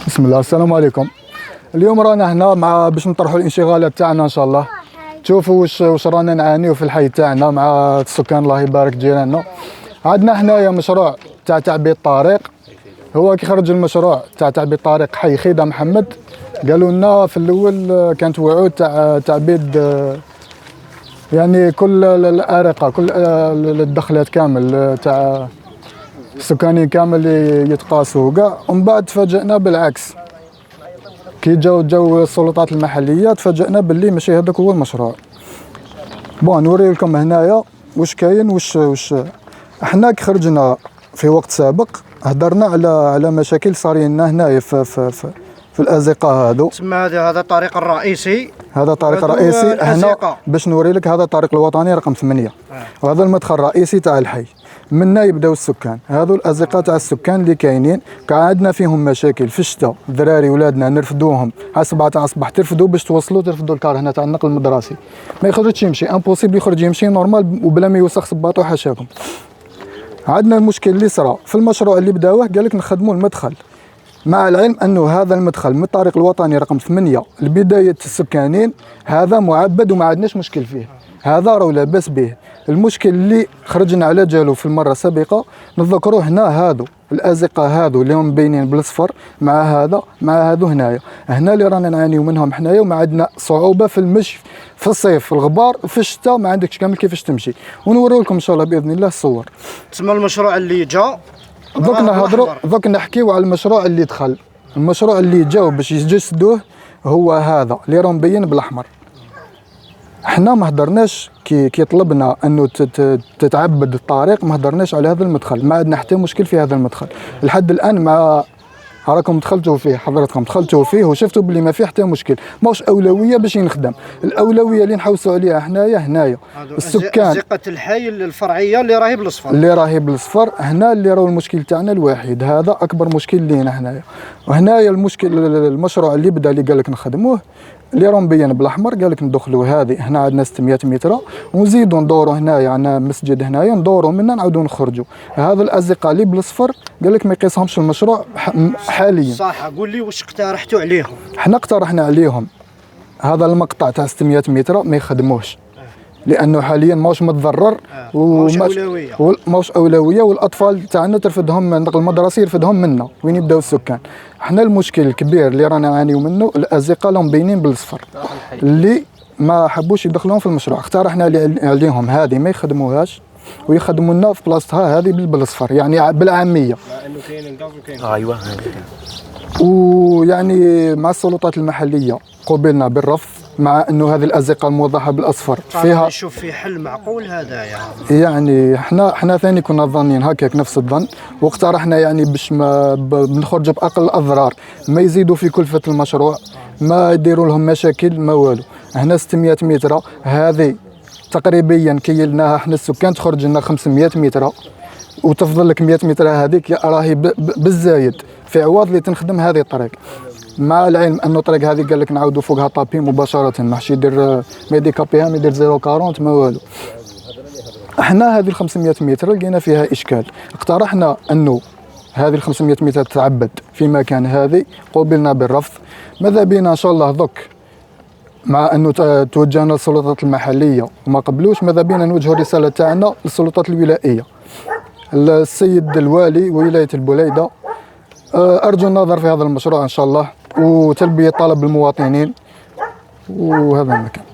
بسم الله، السلام عليكم. اليوم رانا هنا باش نطرحوا الانشغالات تاعنا ان شاء الله. تشوفوا واش رانا نعانيو في الحي تاعنا مع السكان، الله يبارك جيراننا. عندنا حنايا مشروع تاع تعبيد طريق. هو كي خرج المشروع تاع تعبيد طريق حي خيدا محمد، قالوا لنا في الاول كانت وعود تاع تعبيد يعني كل الارقه، كل الدخلات كامل تاع السكانين كامل يتقاسوا وكاع. ومن بعد تفاجئنا بالعكس، كي جاو السلطات المحليه تفاجئنا باللي ماشي هذاك هو المشروع. بون نوري لكم هنايا واش كاين. واش احنا كي خرجنا في وقت سابق هضرنا على مشاكل صارين لنا هنايا في الازقه هذو. تسمى هذا الطريق الرئيسي، هذا الطريق الرئيسي هنا باش نوري لك. هذا الطريق الوطني رقم 8 وهذا المدخل الرئيسي تاع الحي. منا يبداو السكان، هذو الازقه تاع السكان اللي كاينين عندنا فيهم مشاكل في الشتاء. الذراري ولادنا نرفدوهم على 7 تاع الصباح، ترفدوا باش ترفدوا الكار هنا تاع النقل المدرسي، ما يخرجش يمشي، امبوسيبل يخرج يمشي نورمال وبلا ما يوسخ صباطو حاشاكم. عندنا المشكل اللي صرا في المشروع اللي بداوه، قال لك نخدموا المدخل، مع العلم انه هذا المدخل من الطريق الوطني رقم 8 لبدايه السكانين هذا معبد وما عندناش مشكل فيه، هذا راه لاباس به. المشكل اللي خرجنا على جالو في المره السابقه نتذكروا هنا هادو الازقه هادو اللي هم مبينين بالاصفر مع هادو هنا اللي رانا نعانيو منهم حنايا. وما عندنا صعوبه في المشي في الصيف، في الغبار، في الشتاء ما عندكش كامل كيفاش تمشي. ونوريو لكم ان شاء الله باذن الله الصور. تسمى المشروع اللي جا دوك نحكيو على المشروع اللي دخل. المشروع اللي جاو باش يجسدوه هو هذا اللي راه مبين بالاحمر. احنا ما هضرناش كي طلبنا انه تتعبد الطريق، ما هضرناش على هذا المدخل، ما عندنا حتى مشكل في هذا المدخل لحد الان. ما راكم دخلتوا فيه، حضراتكم دخلتوا فيه وشفتوا باللي ما فيه حتى مشكل. ماهوش اولويه باش ينخدم، الاولويه اللي نحوسوا عليها هنايا السكان زقه الحي الفرعيه اللي راهي بالاصفر. هنا اللي راهو المشكل تاعنا الوحيد، هذا اكبر مشكل لينا هنايا. وهنايا المشكل المشروع اللي بدا اللي قال لك نخدموه اللي راه مبين بالاحمر، قال لك ندخلوا هذه هنا عندنا 600 متر ونزيدوا ندوروا هنايا عندنا مسجد هنايا ندوروا منا نعاودوا نخرجوا. هذا الازقه اللي بالاصفر قال لك ما يقيسهمش المشروع حاليا. صح، قول لي واش اقترحتوا عليهم؟ احنا اقترحنا عليهم هذا المقطع تاع 600 متر ما يخدموش لانه حاليا ماهوش متضرر وماهوش اولويه، والاطفال تاعنا ترفدهم النقل المدرسي يرفدهم منا وين يبداو السكان. احنا المشكل الكبير اللي رانا نعانيو منه الازقه اللي مبينين بالاصفر اللي ما حبوش يدخلوهم في المشروع. اقترحنا عليهم هذه ما يخدموهاش ويخدموا لنا في بلاصتها هذه بالاصفر، يعني بالعاميه. انه كاين الغاز وكاين ايوه. ويعني مع السلطات المحليه قبلنا بالرفض، مع انه هذه الازقه الموضحه بالاصفر فيها نشوف في حل معقول هذا يعني احنا ثاني كنا ظانين هكاك نفس الظن، واقترحنا يعني باش ما بنخرجوا باقل الاضرار، ما يزيدوا في كلفه المشروع، ما يديروا لهم مشاكل، ما والو. هنا 600 متر هذه تقريبا كيلناها احنا السكان تخرج لنا 500 متر، وتفضل لك 100 متر هذيك راهي بالزايد في عوض اللي تنخدم هذه الطريق. مع العلم انه الطريق هذه قال لك نعاودوا فوقها طابي مباشره، ما حش يدير ميديكابيها، ما يدير 0.40 ما والو. احنا هذه ال 500 متر لقينا فيها اشكال، اقترحنا انه هذه ال 500 متر تتعبد في مكان هذه، قوبلنا بالرفض. ماذا بينا ان شاء الله دوك مع انه توجهنا للسلطات المحليه وما قبلوش، ماذا بينا نوجهوا الرساله تاعنا للسلطات الولائيه. السيد الوالي ولايه البليده ارجو النظر في هذا المشروع ان شاء الله وتلبيه طلب المواطنين، وهذا المكان.